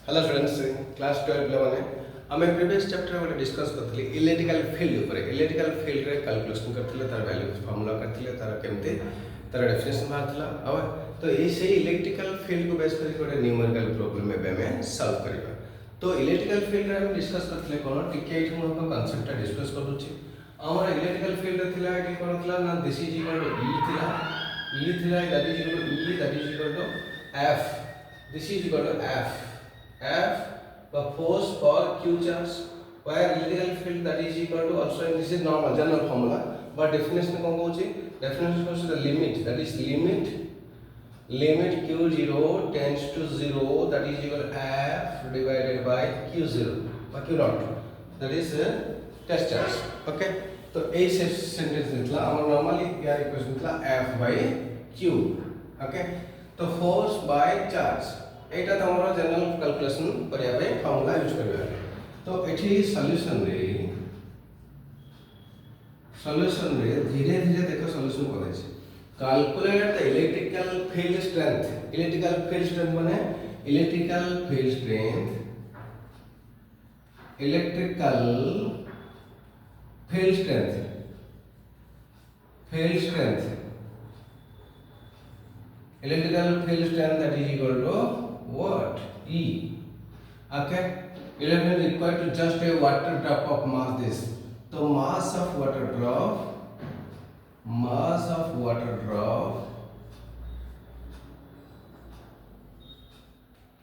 Hello friends class 12 पिलाने आम previous chapter में डिस्कस करते इलेक्ट्रिकल फील्ड ऊपर इलेक्ट्रिकल फील्ड रे कैलकुलेशन करते तार वैल्यू फार्मूला करते तार केमती तार डेफिनेशन बाहर अब तो ये इलेक्ट्रिकल फील्ड को बेस कर गोटे न्यूमेरिकल प्रॉब्लम एवं सॉल्व करवा तो इलेक्ट्रिकल फील्ड रे डिस्कस करते कौन टिके कनसेप्ट डिस्कस करूँ आमर इलेक्ट्रिकल फील्ड थी कौन थी ना this is equal to E थी that is equal to F this is equal to F the force for Q charge where electrical field that is equal to also this is normal general formula but definition कौन कहूँ definition कहूँ the limit that is limit Q0 tends to 0 that is equal to F divided by Q0 by Q0 that is test charge okay तो a sentence निकला हमारा normally यार equation निकला F by Q okay तो force by charge Etah तमरो general calculation करिया पे formula use करबा तो एठी सॉल्यूशन रे धीरे धीरे देखो सॉल्यूशन करे छै calculate the electrical field strength माने electrical field strength electrical field strength that is equal to what? E. Okay. Electron is required to just a water drop of mass this. So mass of water drop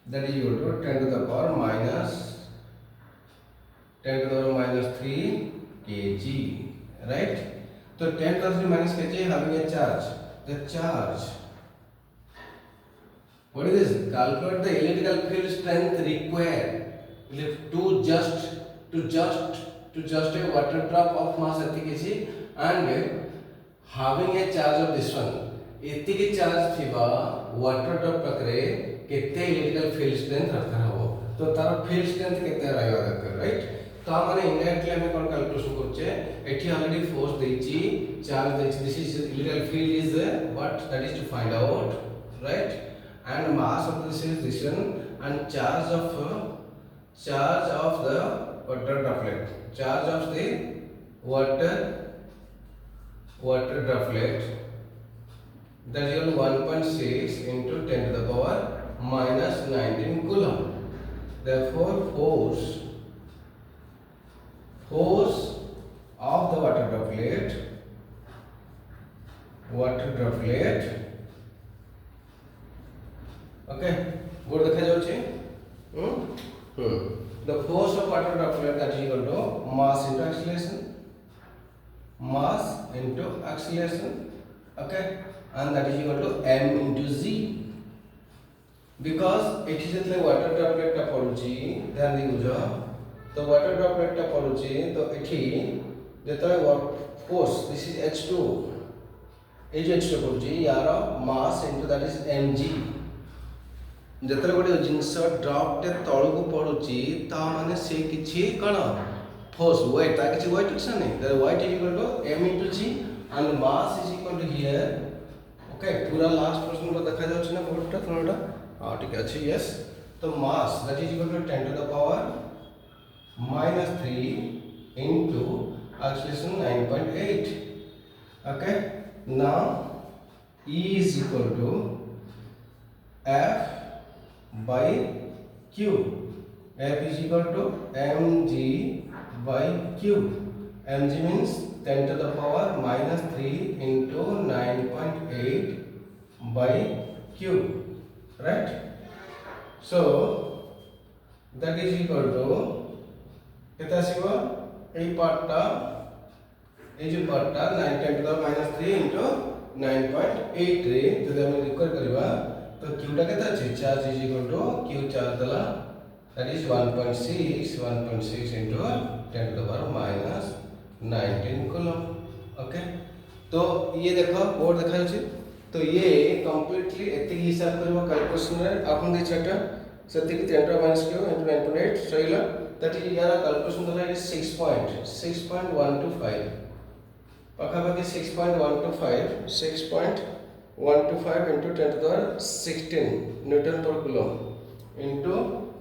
that is equal to 10 to the power minus 3 kg. Right? So 10 to the power minus kg having a charge. The charge. What is this? Calculate the electrical field strength required to just a water drop of mass kg and having a charge of this one. एतिकी charge थिबा water drop पाखरे केते electrical field strength रखा हो तो तार field strength केते रहबा दरकार राइट तो माने इनडायरेक्टली हमें कोन कैलकुलेशन करछे एठी ऑलरेडी फोर्स देछि चार्ज देछि this is electrical field is what that is to find out right and mass of this is this one and charge of the water droplet that is equal to 1.6 into 10 to the power minus 19 coulomb. Therefore force of the water droplet okay good देखा जाउछे the force of water droplet that is equal to mass into acceleration okay and that is equal to m into z because it is like water droplet टा पडुची ध्यान दी बुझो तो water droplet टा पडुची तो एठी जेतले force this is h2 ए जो h2 पडुची यार mass into that is mg जतरे गोटे जिनस ड्रॉप टे तळु को पडुची ता माने से किछि कोन फोर्स वेट ता किछि वेट छ नै the weight is equal to m into g and mass is equal to here okay पूरा लास्ट प्रश्न को देखा जाउछ ना बोर्डटा तोडा हां ठीक अछि यस तो mass that is equal to 10 to the power minus 3 into acceleration 9.8 okay now E is equal to F by Q. F is equal to mg by Q. Mg means 10 to the power minus 3 into 9.8 by Q. Right? So that is equal to कितना सिवा ए part जो part 9 10 to the minus 3 into 9.8 रे जदि हम record करबा तो q टा केता छै charge is equal to q charge दला that is 1.6 into 10 to the power minus 19 coulomb okay तो ये देखो बोर्ड देखा छै तो ये कंप्लीटली एति हिसाब करबो कैलकुलेशन रे आपन दे छटा सति की 10 to minus q into 9.8 सहीला दैट इज यार कैलकुलेशन दला इज 6.125 पाखा पाखी 6.125 into 10 to the power 16 Newton per coulomb into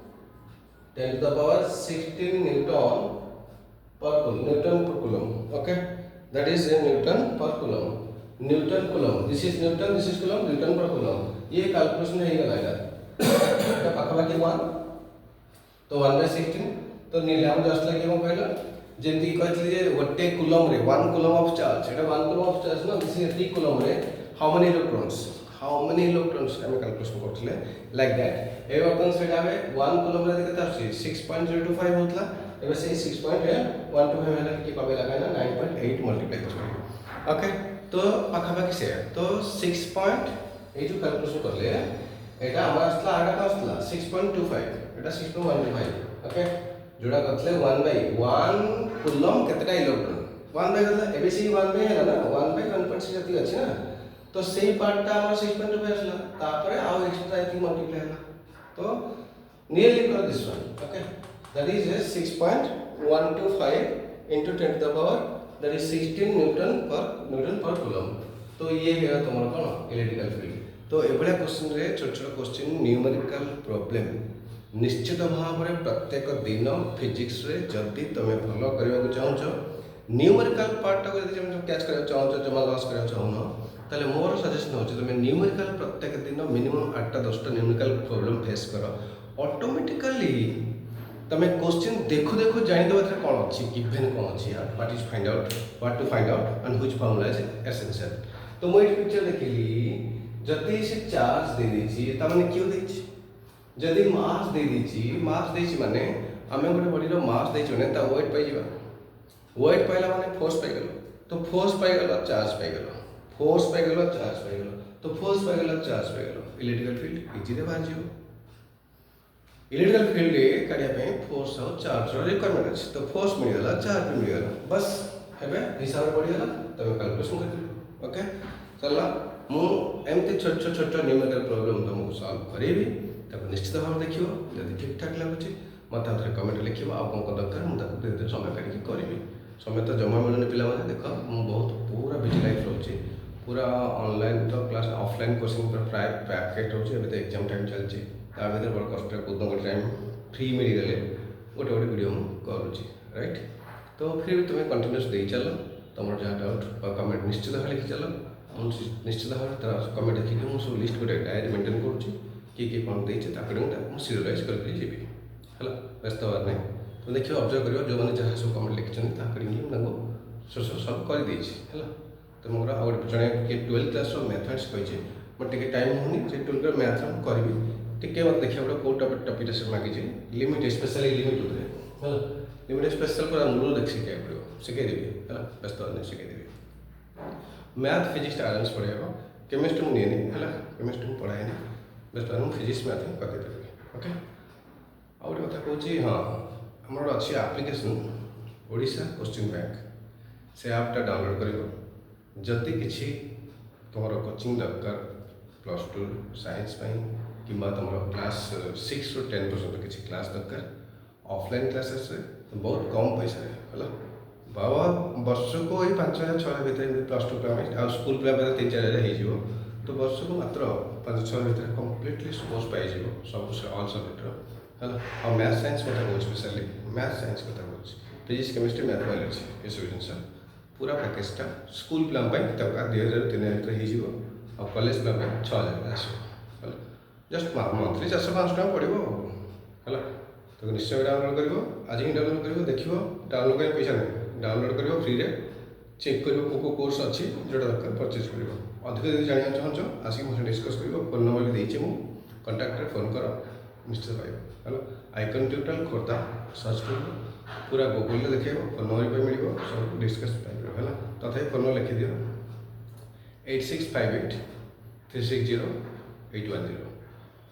10 to the power 16 Newton per coulomb. Okay, that is Newton per coulomb. Newton coulomb. This is Newton, this is coulomb. Newton per coulomb. ये calculation है ये लाइना. এটা পাখাপাখি 1 तो 1/16 तो नीलाम just लगे मो कहला जेंति कहथि जे गोटे कूलम रे 1 coulomb of charge Etah 1 coulomb of charge ना दिस इज 3 कूलम रे हाउ मेनी इलेक्ट्रॉन्स हम कैलकुलेशन करथिले लाइक दैट ए वर्तन सेटा हवे 1 कूलम रे केते आछि 6.025 होतला एबे से 6.125 होला कि कबे लगा ना 9.8 मल्टीप्लाई कर ओके तो पाखापाखि से तो 6. এই যে ক্যালকুলেশন করলে এটা আমার আসলা আটা আসলা 6.25 এটা 6.125 ওকে जोड़ा करथले 1/1 कूलम केतटा इलेक्ट्रॉन 1 बाय करला एबीसी 1 बाय है ना 1/1.6 जति अछि ना तो सेही पार्टटा हमर 6.25 आसला तापरे आउ एक्स्ट्रा आई थिंक मल्टीप्लाई हला तो नियरली कर this one okay that is 6.125 into 10 to the power that is 16 Newton per coulomb तो ये है तुम्हारा कौन इलेक्ट्रिकल फील्ड तो एभलिया क्वेश्चन रे छोट छोट क्वेश्चन न्यूमेरिकल प्रॉब्लम निश्चित भाव में प्रत्येक दिन फिजिक्स रे जदि तुम भल करने को चाहो न्यूमेरिकल पार्ट को जब कैच करा चाहो जमा लॉस करा चाहो ताले मोर सजेशन होचे तुम न्यूमेरिकल प्रत्येक दिन मिनिमम 8-10 न्यूमेरिकल प्रॉब्लम फेस करो ऑटोमेटिकली तुम क्वेश्चन देखो देखो जानि दो एथरे कोन अछि गिवन कोन अछि what is find out what to find out and which formula is essential तो मैं पिक्चर देखिली जति से चार्ज दे देछि त माने क्यों देछि जदि मास दे देछि मास देछि माने हमें गोटे बॉडी रो मास देछि माने ता वेट पाइ जिबा वेट पाइला माने फोर्स पाइ गेलो तो फोर्स पाइ गेलो चार्ज पाइ गेलो फोर्स पाइ गेलो चार्ज पाइ गेलो तो फोर्स पाइ गेलो चार्ज पाइ गेलो इलेक्ट्रिकल फील्ड इजी रे बाहर जिवो इलेक्ट्रिकल फील्ड रे काढिया पे फोर्स और चार्ज रो रिक्वायरमेंट अछि तो फोर्स मिल गेला चार्ज भी मिल गेला बस हेबे हिसाब पड़ी गेला तबे कैलकुलेशन कर ओके चलला मु एमते छोट छोट न्यूमेरिकल प्रॉब्लम तुमको सॉल्व करेबी ताको निश्चित भाव देखियो यदि ठीक ठाक लागुची मत आथरे कमेंट लिखियो आ कोन को दरकार मु ताको धीरे समय करिक करबी समय तो जमा मिलने पिला माने देखो मु बहुत पूरा बिजी लाइफ रहउची पूरा ऑनलाइन तो क्लास ऑफलाइन कोचिंग पर प्राय पैकेट होची अबे तो एग्जाम टाइम चलची ता भीतर बड़ कष्ट को टाइम फ्री मिल गले गोटे गोटे वीडियो मु करूची राइट तो फिर भी तुम्हें कंटिन्यूअस दे चलो तुम जहाँ डाउट कमेंट निश्चित भाव लिखि चलो निश्चित भाव तार कमेंट देखिए मुझे सब लिस्ट गोटे डायरी मेंटेन करुँची किए कौन देचे मुझे सीरियलाइज करके जी है व्यस्त हबार ना तो देखिए ऑब्जर्व करियो जो मैंने जहाँ सब कमेंट लिखिं सल्व कर है तो मोर आ गए जड़े किए 12th क्लास मैथमेटिक्स कही मोट टे टाइम होनी से 12th मैथ करी टे मत देखिए गोटे कौ टपिक से मागिचे लिमिट स्पेशली लिमिट है लिमिट स्पेशल पूरा मूल देख शिखाई पड़ो शिखेदेवी है व्यस्त हबार नहीं शिखेदेवी मैथ फिजिक्स आराम से पढ़ेगा केमिस्ट्री मुझे है केमिस्ट्री मुझे पढ़ाए बेस्ट मुझे फिजिक्स मैथ करदेवी ओके आ गए कथा कौच हाँ आमर अच्छी आप्लिकेसन ओडिशा क्वेश्चन बैंक से आपटा डाउनलोड कर जदि किसी तुम कोचिंग दरकार +2 साइंस कि तुम क्लास 6 ରୁ 10 पर्यंत किसी क्लास दरकार ऑफलाइन क्लासेस बहुत कम पैसा है बाबा वर्ष को ये 5,000-6,000 भितर +2 पे स्कूल पे 3-4,000 हो तो वर्ष को मात्र 5-6 भितर कम्प्लीटली कोर्स पाई सब ऑल सब्जेक्ट है और मैथ साइंस कथा कौन स्पेशली मैथ साइंस कथा कौन फिजिक्स केमिस्ट्री मैथ बायोलॉजी ये सब जिन पूरा पैकेजटा स्कूल पे 2,000-3,000 और कॉलेज पे 6,000 आसो जस्ट मंथली 400-500 टका पड़ो है तो निश्चय डाउनलोड कर आज ही डाउनलोड कर देखो डाउनलोड कर पैसा नहीं डाउनलोड कर फ्री रे चेक कर को कोर्स अच्छी जोटा दरकार परचेज कर अधिक यदि जाना चाहो आसिक मुझे डिस्कस कर फोन नंबर भी देती मुझे कंटाक्ट फोन कर निश्चित पाइब है आइकन ट्यूटोरियल खोर्धा सर्च कर पूरा गूगल देखे फोन नंबर भी मिल सब डिस्कस पाइब है तथा फोन नंबर लिखि दियो 8658 360 810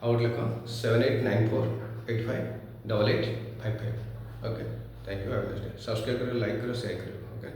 आउट लिख 7894 85 8855 ओके थैंक यू सब्सक्राइब करो लाइक करो शेयर करो ओके